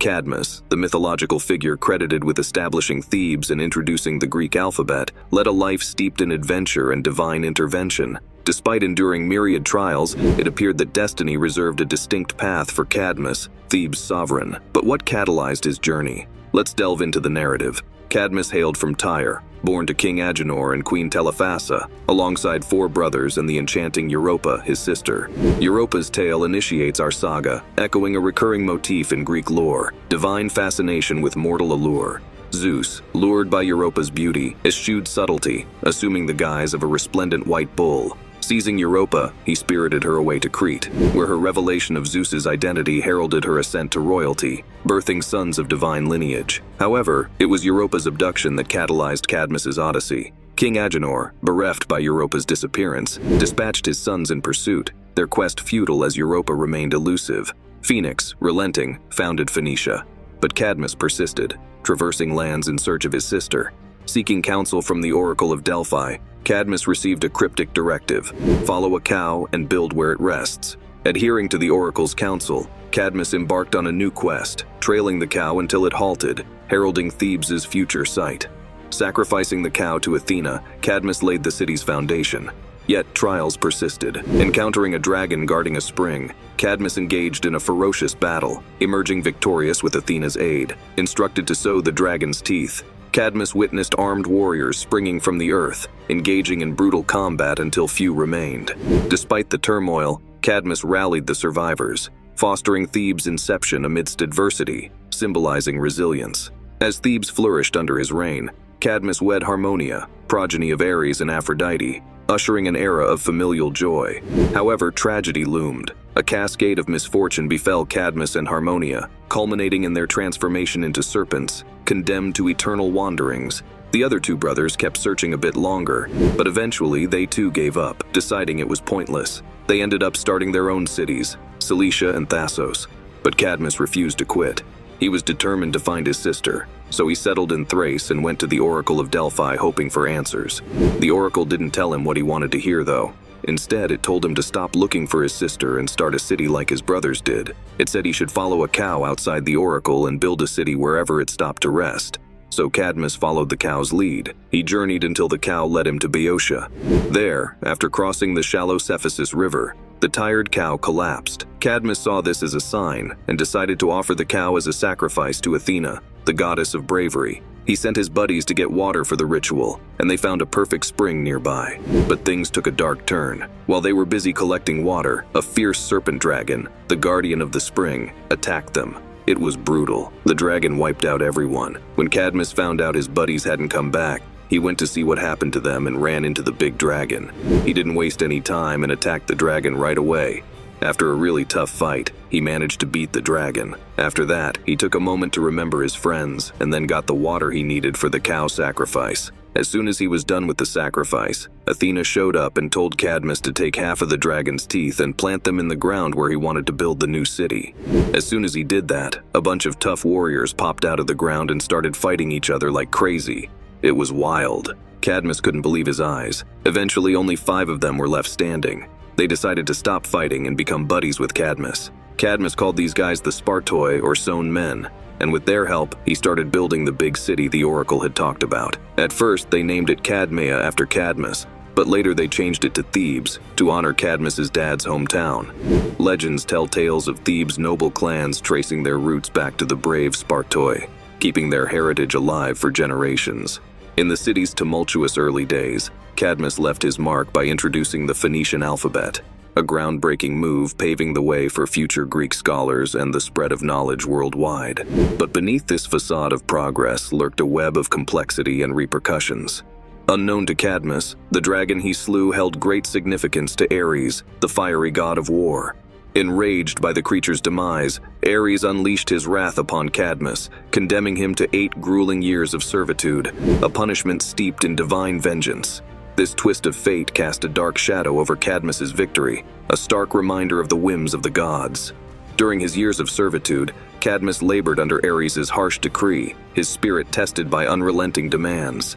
Cadmus, the mythological figure credited with establishing Thebes and introducing the Greek alphabet, led a life steeped in adventure and divine intervention. Despite enduring myriad trials, it appeared that destiny reserved a distinct path for Cadmus, Thebes' sovereign. But what catalyzed his journey? Let's delve into the narrative. Cadmus hailed from Tyre, born to King Agenor and Queen Telephassa, alongside 4 brothers and the enchanting Europa, his sister. Europa's tale initiates our saga, echoing a recurring motif in Greek lore: divine fascination with mortal allure. Zeus, lured by Europa's beauty, eschewed subtlety, assuming the guise of a resplendent white bull. Seizing Europa, he spirited her away to Crete, where her revelation of Zeus's identity heralded her ascent to royalty, birthing sons of divine lineage. However, it was Europa's abduction that catalyzed Cadmus's odyssey. King Agenor, bereft by Europa's disappearance, dispatched his sons in pursuit, their quest futile as Europa remained elusive. Phoenix, relenting, founded Phoenicia. But Cadmus persisted, traversing lands in search of his sister. Seeking counsel from the Oracle of Delphi, Cadmus received a cryptic directive: follow a cow and build where it rests. Adhering to the oracle's counsel, Cadmus embarked on a new quest, trailing the cow until it halted, heralding Thebes' future site. Sacrificing the cow to Athena, Cadmus laid the city's foundation. Yet trials persisted. Encountering a dragon guarding a spring, Cadmus engaged in a ferocious battle, emerging victorious with Athena's aid. Instructed to sow the dragon's teeth, Cadmus witnessed armed warriors springing from the earth, engaging in brutal combat until few remained. Despite the turmoil, Cadmus rallied the survivors, fostering Thebes' inception amidst adversity, symbolizing resilience. As Thebes flourished under his reign, Cadmus wed Harmonia, progeny of Ares and Aphrodite, ushering an era of familial joy. However, tragedy loomed. A cascade of misfortune befell Cadmus and Harmonia, culminating in their transformation into serpents, condemned to eternal wanderings. The other 2 brothers kept searching a bit longer, but eventually they too gave up, deciding it was pointless. They ended up starting their own cities, Cilicia and Thasos. But Cadmus refused to quit. He was determined to find his sister, so he settled in Thrace and went to the Oracle of Delphi hoping for answers. The Oracle didn't tell him what he wanted to hear, though. Instead, it told him to stop looking for his sister and start a city like his brothers did. It said he should follow a cow outside the Oracle and build a city wherever it stopped to rest. So Cadmus followed the cow's lead. He journeyed until the cow led him to Boeotia. There, after crossing the shallow Cephisus River, the tired cow collapsed. Cadmus saw this as a sign and decided to offer the cow as a sacrifice to Athena, the goddess of bravery. He sent his buddies to get water for the ritual, and they found a perfect spring nearby. But things took a dark turn. While they were busy collecting water, a fierce serpent dragon, the guardian of the spring, attacked them. It was brutal. The dragon wiped out everyone. When Cadmus found out his buddies hadn't come back, he went to see what happened to them and ran into the big dragon. He didn't waste any time and attacked the dragon right away. After a really tough fight, he managed to beat the dragon. After that, he took a moment to remember his friends and then got the water he needed for the cow sacrifice. As soon as he was done with the sacrifice, Athena showed up and told Cadmus to take half of the dragon's teeth and plant them in the ground where he wanted to build the new city. As soon as he did that, a bunch of tough warriors popped out of the ground and started fighting each other like crazy. It was wild. Cadmus couldn't believe his eyes. Eventually, only 5 of them were left standing. They decided to stop fighting and become buddies with Cadmus. Cadmus called these guys the Spartoi, or Sown Men, and with their help, he started building the big city the Oracle had talked about. At first, they named it Cadmea after Cadmus, but later they changed it to Thebes to honor Cadmus's dad's hometown. Legends tell tales of Thebes' noble clans tracing their roots back to the brave Spartoi, keeping their heritage alive for generations. In the city's tumultuous early days, Cadmus left his mark by introducing the Phoenician alphabet, a groundbreaking move paving the way for future Greek scholars and the spread of knowledge worldwide. But beneath this facade of progress lurked a web of complexity and repercussions. Unknown to Cadmus, the dragon he slew held great significance to Ares, the fiery god of war. Enraged by the creature's demise, Ares unleashed his wrath upon Cadmus, condemning him to 8 grueling years of servitude, a punishment steeped in divine vengeance. This twist of fate cast a dark shadow over Cadmus's victory, a stark reminder of the whims of the gods. During his years of servitude, Cadmus labored under Ares' harsh decree, his spirit tested by unrelenting demands.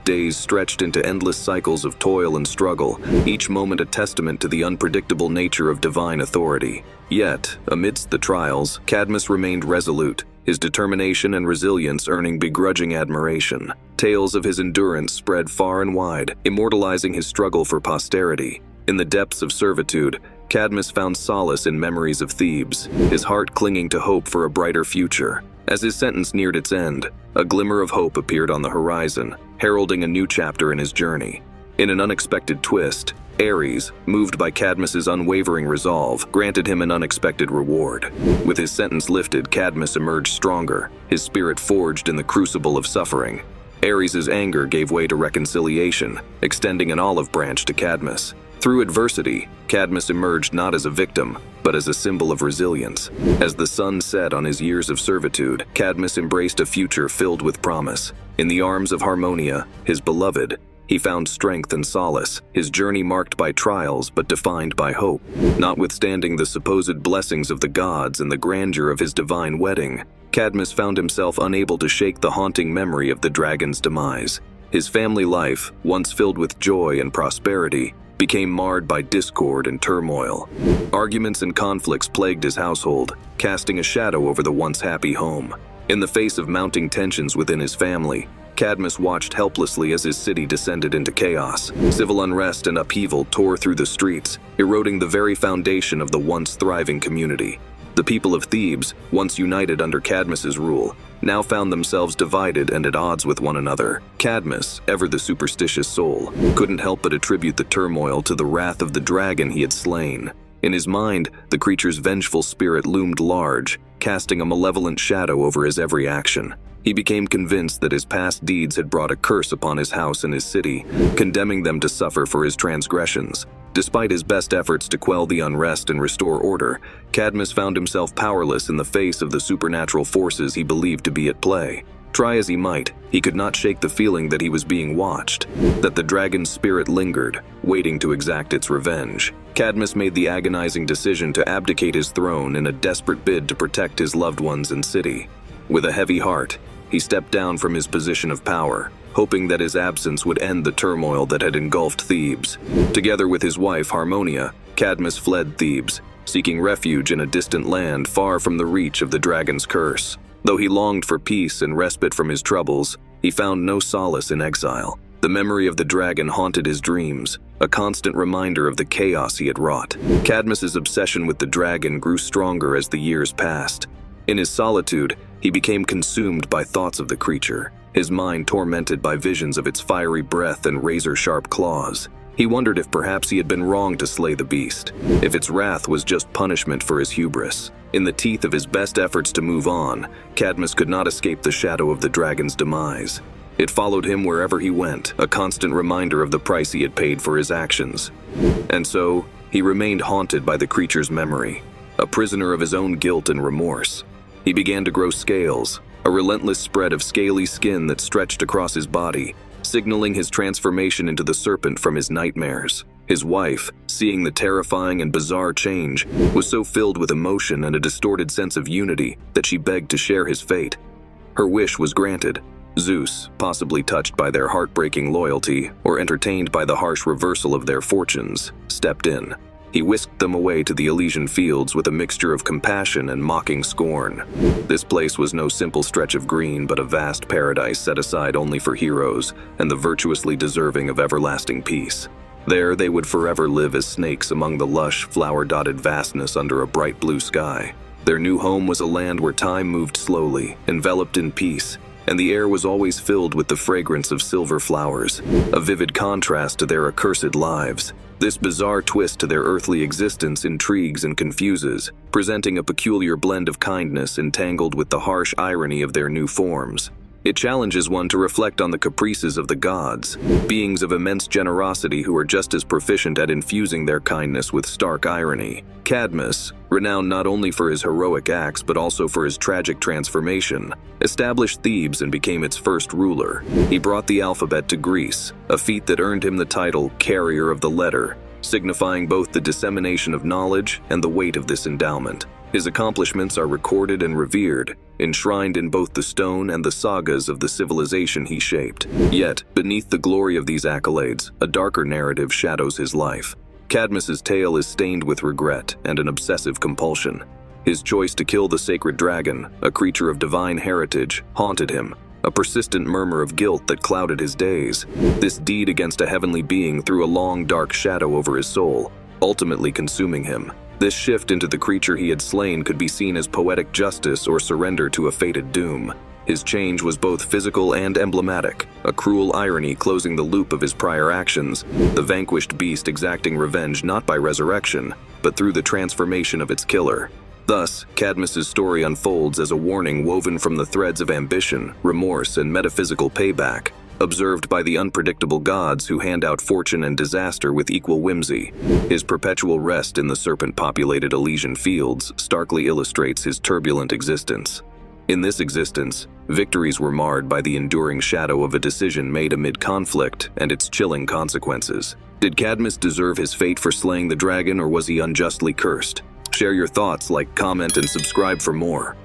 Days stretched into endless cycles of toil and struggle, each moment a testament to the unpredictable nature of divine authority. Yet, amidst the trials, Cadmus remained resolute, his determination and resilience earning begrudging admiration. Tales of his endurance spread far and wide, immortalizing his struggle for posterity. In the depths of servitude, Cadmus found solace in memories of Thebes, his heart clinging to hope for a brighter future. As his sentence neared its end, a glimmer of hope appeared on the horizon, heralding a new chapter in his journey. In an unexpected twist, Ares, moved by Cadmus's unwavering resolve, granted him an unexpected reward. With his sentence lifted, Cadmus emerged stronger, his spirit forged in the crucible of suffering. Ares's anger gave way to reconciliation, extending an olive branch to Cadmus. Through adversity, Cadmus emerged not as a victim, but as a symbol of resilience. As the sun set on his years of servitude, Cadmus embraced a future filled with promise. In the arms of Harmonia, his beloved, he found strength and solace, his journey marked by trials but defined by hope. Notwithstanding the supposed blessings of the gods and the grandeur of his divine wedding, Cadmus found himself unable to shake the haunting memory of the dragon's demise. His family life, once filled with joy and prosperity, became marred by discord and turmoil. Arguments and conflicts plagued his household, casting a shadow over the once happy home. In the face of mounting tensions within his family, Cadmus watched helplessly as his city descended into chaos. Civil unrest and upheaval tore through the streets, eroding the very foundation of the once thriving community. The people of Thebes, once united under Cadmus's rule, now found themselves divided and at odds with one another. Cadmus, ever the superstitious soul, couldn't help but attribute the turmoil to the wrath of the dragon he had slain. In his mind, the creature's vengeful spirit loomed large, casting a malevolent shadow over his every action. He became convinced that his past deeds had brought a curse upon his house and his city, condemning them to suffer for his transgressions. Despite his best efforts to quell the unrest and restore order, Cadmus found himself powerless in the face of the supernatural forces he believed to be at play. Try as he might, he could not shake the feeling that he was being watched, that the dragon's spirit lingered, waiting to exact its revenge. Cadmus made the agonizing decision to abdicate his throne in a desperate bid to protect his loved ones and city. With a heavy heart, he stepped down from his position of power, hoping that his absence would end the turmoil that had engulfed Thebes. Together with his wife Harmonia, Cadmus fled Thebes, seeking refuge in a distant land far from the reach of the dragon's curse. Though he longed for peace and respite from his troubles, he found no solace in exile. The memory of the dragon haunted his dreams, a constant reminder of the chaos he had wrought. Cadmus's obsession with the dragon grew stronger as the years passed. In his solitude, he became consumed by thoughts of the creature, his mind tormented by visions of its fiery breath and razor-sharp claws. He wondered if perhaps he had been wrong to slay the beast, if its wrath was just punishment for his hubris. In the teeth of his best efforts to move on, Cadmus could not escape the shadow of the dragon's demise. It followed him wherever he went, a constant reminder of the price he had paid for his actions. And so, he remained haunted by the creature's memory, a prisoner of his own guilt and remorse. He began to grow scales, a relentless spread of scaly skin that stretched across his body, signaling his transformation into the serpent from his nightmares. His wife, seeing the terrifying and bizarre change, was so filled with emotion and a distorted sense of unity that she begged to share his fate. Her wish was granted. Zeus, possibly touched by their heartbreaking loyalty or entertained by the harsh reversal of their fortunes, stepped in. He whisked them away to the Elysian fields with a mixture of compassion and mocking scorn. This place was no simple stretch of green, but a vast paradise set aside only for heroes and the virtuously deserving of everlasting peace. There they would forever live as snakes among the lush, flower-dotted vastness under a bright blue sky. Their new home was a land where time moved slowly, enveloped in peace, and the air was always filled with the fragrance of silver flowers, a vivid contrast to their accursed lives. This bizarre twist to their earthly existence intrigues and confuses, presenting a peculiar blend of kindness entangled with the harsh irony of their new forms. It challenges one to reflect on the caprices of the gods, beings of immense generosity who are just as proficient at infusing their kindness with stark irony. Cadmus, renowned not only for his heroic acts but also for his tragic transformation, established Thebes and became its first ruler. He brought the alphabet to Greece, a feat that earned him the title Carrier of the Letter, signifying both the dissemination of knowledge and the weight of this endowment. His accomplishments are recorded and revered, enshrined in both the stone and the sagas of the civilization he shaped. Yet, beneath the glory of these accolades, a darker narrative shadows his life. Cadmus's tale is stained with regret and an obsessive compulsion. His choice to kill the sacred dragon, a creature of divine heritage, haunted him, a persistent murmur of guilt that clouded his days. This deed against a heavenly being threw a long, dark shadow over his soul, ultimately consuming him. This shift into the creature he had slain could be seen as poetic justice or surrender to a fated doom. His change was both physical and emblematic, a cruel irony closing the loop of his prior actions, the vanquished beast exacting revenge not by resurrection, but through the transformation of its killer. Thus, Cadmus's story unfolds as a warning woven from the threads of ambition, remorse, and metaphysical payback, observed by the unpredictable gods who hand out fortune and disaster with equal whimsy. His perpetual rest in the serpent-populated Elysian fields starkly illustrates his turbulent existence. In this existence, victories were marred by the enduring shadow of a decision made amid conflict and its chilling consequences. Did Cadmus deserve his fate for slaying the dragon, or was he unjustly cursed? Share your thoughts, like, comment, and subscribe for more.